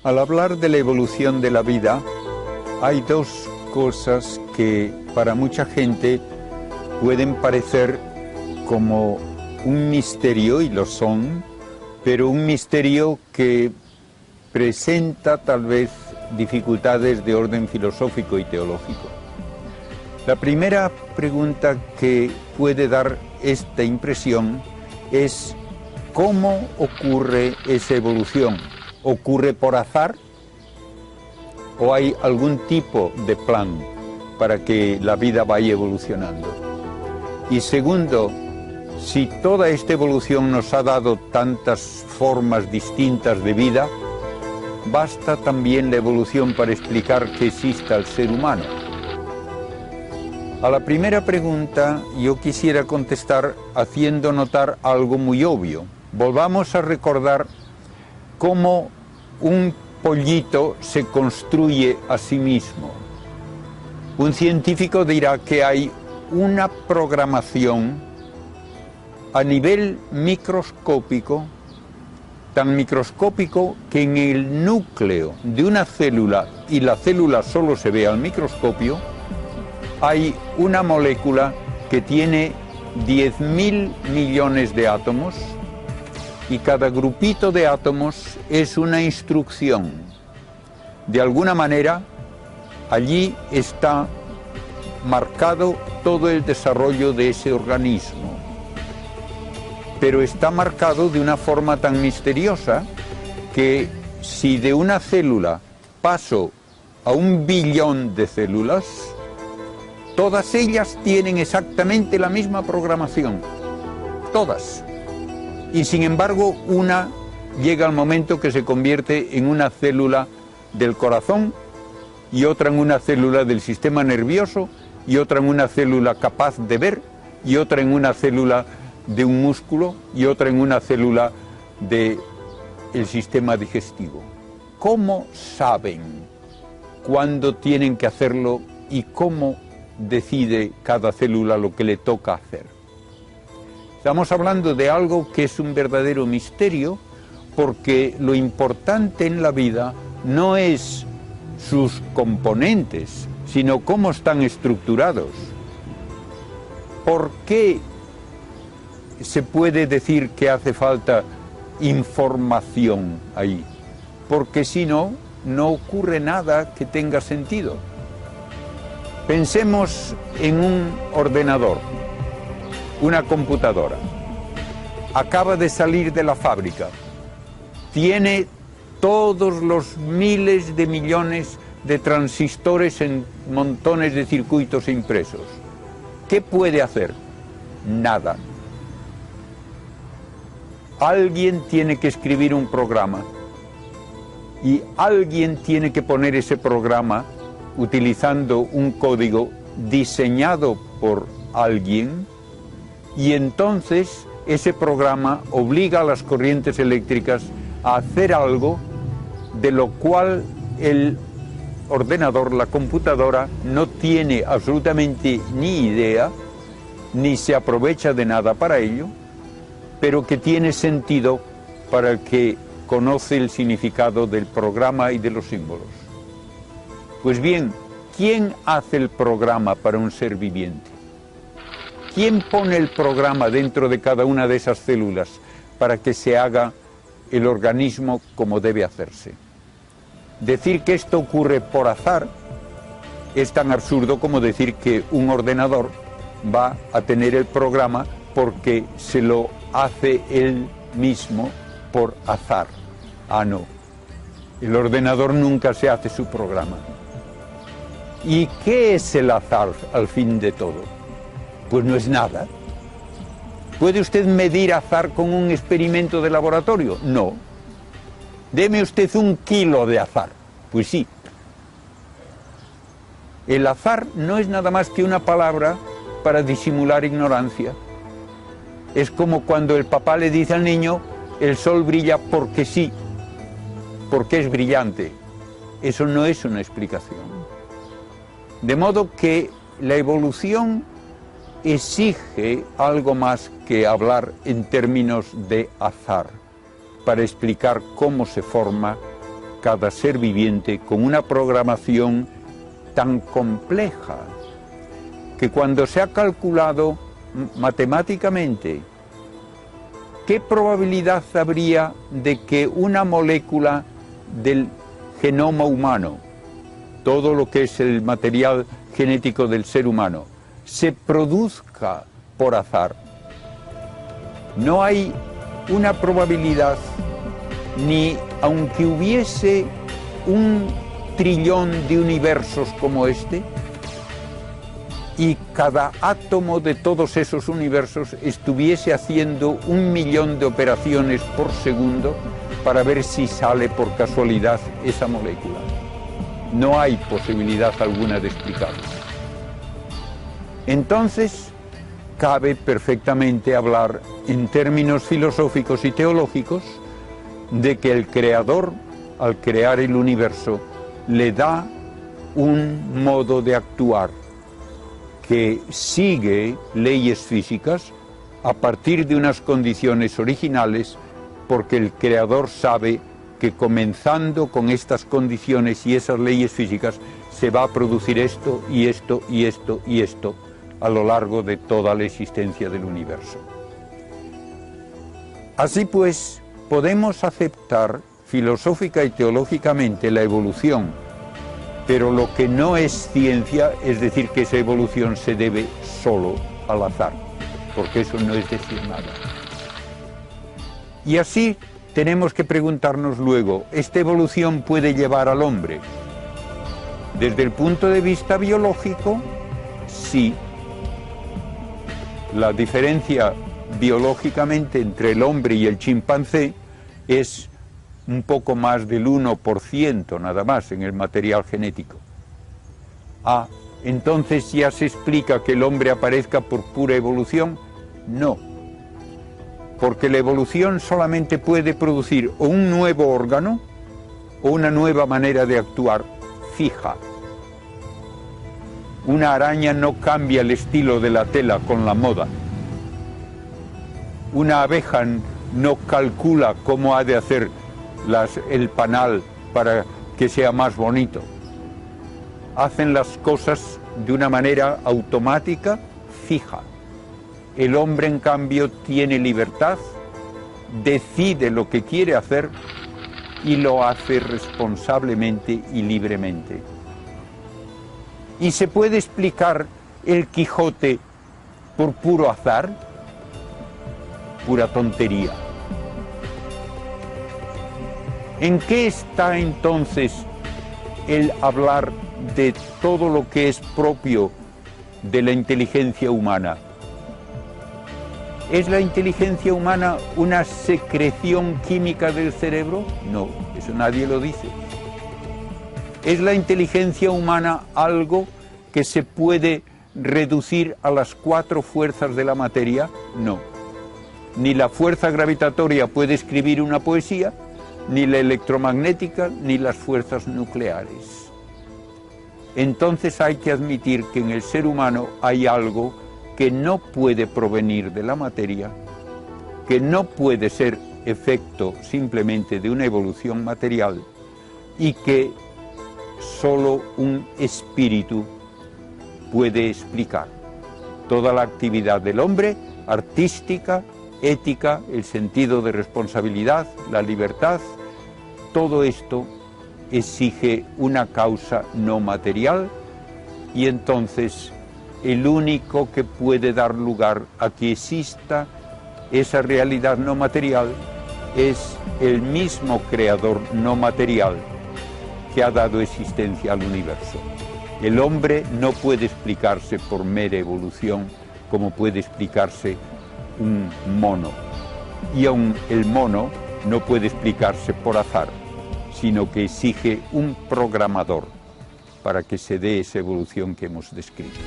Al hablar de la evolución de la vida, hay dos cosas que para mucha gente pueden parecer como un misterio, y lo son, pero un misterio que presenta tal vez dificultades de orden filosófico y teológico. La primera pregunta que puede dar esta impresión es ¿cómo ocurre esa evolución? ¿Ocurre por azar? ¿O hay algún tipo de plan para que la vida vaya evolucionando? Y segundo, si toda esta evolución nos ha dado tantas formas distintas de vida, ¿basta también la evolución para explicar que exista el ser humano? A la primera pregunta yo quisiera contestar haciendo notar algo muy obvio. Volvamos a recordar cómo un pollito se construye a sí mismo. Un científico dirá que hay una programación a nivel microscópico, tan microscópico que en el núcleo de una célula, y la célula solo se ve al microscopio, hay una molécula que tiene 10.000 millones de átomos, y cada grupito de átomos es una instrucción. De alguna manera, allí está marcado todo el desarrollo de ese organismo. Pero está marcado de una forma tan misteriosa que si de una célula paso a 1 billón de células, todas ellas tienen exactamente la misma programación. Todas. Y sin embargo, una llega al momento que se convierte en una célula del corazón, y otra en una célula del sistema nervioso, y otra en una célula capaz de ver, y otra en una célula de un músculo, y otra en una célula del sistema digestivo. ¿Cómo saben cuándo tienen que hacerlo y cómo decide cada célula lo que le toca hacer? Estamos hablando de algo que es un verdadero misterio, porque lo importante en la vida no es sus componentes, sino cómo están estructurados. ¿Por qué se puede decir que hace falta información ahí? Porque si no, no ocurre nada que tenga sentido. Pensemos en un ordenador, una computadora. Acaba de salir de la fábrica. Tiene todos los miles de millones de transistores en montones de circuitos impresos. ¿Qué puede hacer? Nada. Alguien tiene que escribir un programa, y alguien tiene que poner ese programa utilizando un código diseñado por alguien, y entonces ese programa obliga a las corrientes eléctricas a hacer algo de lo cual el ordenador, la computadora, no tiene absolutamente ni idea, ni se aprovecha de nada para ello, pero que tiene sentido para el que conoce el significado del programa y de los símbolos. Pues bien, ¿quién hace el programa para un ser viviente? ¿Quién pone el programa dentro de cada una de esas células para que se haga el organismo como debe hacerse? Decir que esto ocurre por azar es tan absurdo como decir que un ordenador va a tener el programa porque se lo hace él mismo por azar. Ah, no. El ordenador nunca se hace su programa. ¿Y qué es el azar al fin de todo? Pues no es nada. ¿Puede usted medir azar con un experimento de laboratorio? No. Deme usted 1 kilo de azar. Pues sí. El azar no es nada más que una palabra para disimular ignorancia. Es como cuando el papá le dice al niño, el sol brilla porque sí, porque es brillante. Eso no es una explicación. De modo que la evolución exige algo más que hablar en términos de azar, para explicar cómo se forma cada ser viviente con una programación tan compleja que cuando se ha calculado matemáticamente qué probabilidad habría de que una molécula del genoma humano, todo lo que es el material genético del ser humano, se produzca por azar, no hay una probabilidad, ni aunque hubiese 1 trillón de universos como este, y cada átomo de todos esos universos estuviese haciendo 1 millón de operaciones por segundo para ver si sale por casualidad esa molécula. No hay posibilidad alguna de explicarlo. Entonces, cabe perfectamente hablar en términos filosóficos y teológicos de que el Creador, al crear el universo, le da un modo de actuar que sigue leyes físicas a partir de unas condiciones originales, porque el Creador sabe que comenzando con estas condiciones y esas leyes físicas se va a producir esto y esto y esto y esto a lo largo de toda la existencia del universo. Así pues, podemos aceptar filosófica y teológicamente la evolución, pero lo que no es ciencia es decir que esa evolución se debe solo al azar, porque eso no es decir nada. Y así tenemos que preguntarnos luego, ¿esta evolución puede llevar al hombre? Desde el punto de vista biológico, sí. La diferencia biológicamente entre el hombre y el chimpancé es un poco más del 1% nada más en el material genético. Ah, entonces ya se explica que el hombre aparezca por pura evolución. No, porque la evolución solamente puede producir o un nuevo órgano o una nueva manera de actuar fija. Una araña no cambia el estilo de la tela con la moda. Una abeja no calcula cómo ha de hacer el panal para que sea más bonito. Hacen las cosas de una manera automática, fija. El hombre, en cambio, tiene libertad, decide lo que quiere hacer y lo hace responsablemente y libremente. ¿Y se puede explicar el Quijote por puro azar? Pura tontería. ¿En qué está entonces el hablar de todo lo que es propio de la inteligencia humana? ¿Es la inteligencia humana una secreción química del cerebro? No, eso nadie lo dice. ¿Es la inteligencia humana algo que se puede reducir a las 4 fuerzas de la materia? No. Ni la fuerza gravitatoria puede escribir una poesía, ni la electromagnética, ni las fuerzas nucleares. Entonces hay que admitir que en el ser humano hay algo que no puede provenir de la materia, que no puede ser efecto simplemente de una evolución material y que solo un espíritu puede explicar. Toda la actividad del hombre, artística, ética, el sentido de responsabilidad, la libertad, todo esto exige una causa no material y entonces el único que puede dar lugar a que exista esa realidad no material es el mismo creador no material que ha dado existencia al universo. El hombre no puede explicarse por mera evolución como puede explicarse un mono. Y aun el mono no puede explicarse por azar, sino que exige un programador para que se dé esa evolución que hemos descrito.